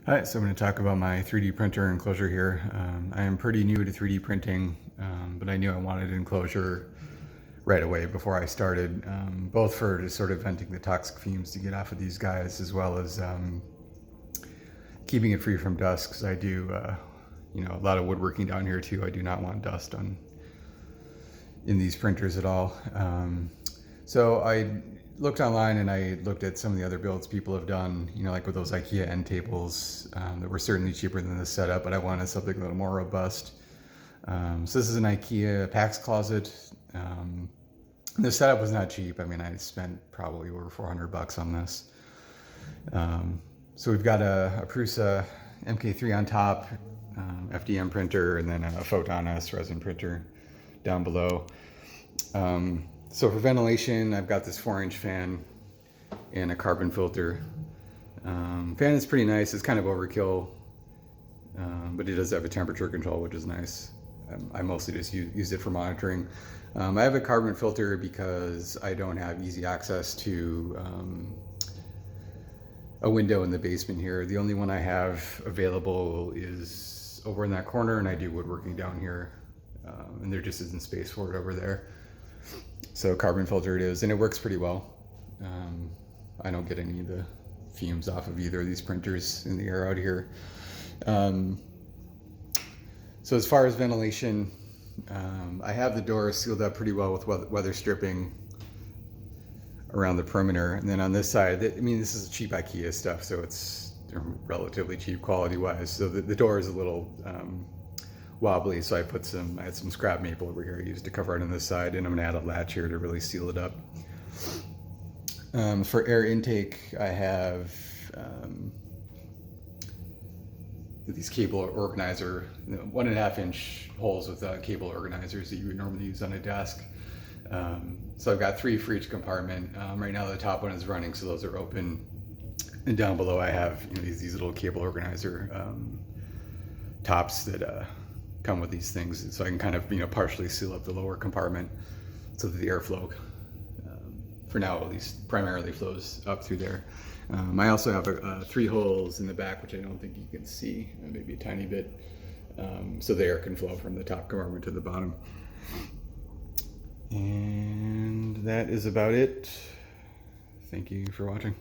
Hi, so I'm going to talk about my 3D printer enclosure here. I am pretty new to 3D printing, but I knew I wanted an enclosure right away before I started, both for just sort of venting the toxic fumes to get off of these guys, as well as keeping it free from dust, because I do, a lot of woodworking down here too. I do not want dust in these printers at all. So I looked online and I looked at some of the other builds people have done, like with those Ikea end tables that were certainly cheaper than this setup, but I wanted something a little more robust. So this is an Ikea Pax closet. The setup was not cheap. I mean, I spent probably over 400 bucks on this. So we've got a Prusa MK3 on top, FDM printer, and then a Photon S resin printer down below. So for ventilation, I've got this 4-inch fan and a carbon filter. Fan is pretty nice. It's kind of overkill, but it does have a temperature control, which is nice. I mostly just use it for monitoring. I have a carbon filter because I don't have easy access to a window in the basement here. The only one I have available is over in that corner, and I do woodworking down here, and there just isn't space for it over there. So carbon filter it is, and it works pretty well. I don't get any of the fumes off of either of these printers in the air out here. So as far as ventilation, I have the doors sealed up pretty well with weather stripping around the perimeter. And then on this side, this is cheap Ikea stuff, so it's relatively cheap quality wise. So the door is a little wobbly, so I had some scrap maple over here I used to cover it on this side, and I'm gonna add a latch here to really seal it up. For air intake, I have these cable organizer, 1.5-inch holes with cable organizers that you would normally use on a desk. So I've got 3 for each compartment. Right now the top one is running, so those are open. And down below I have these little cable organizer tops that come with these things, so I can kind of partially seal up the lower compartment so that the airflow, for now at least, primarily flows up through there. I also have 3 holes in the back, which I don't think you can see, maybe a tiny bit, so the air can flow from the top compartment to the bottom. And that is about it. Thank you for watching.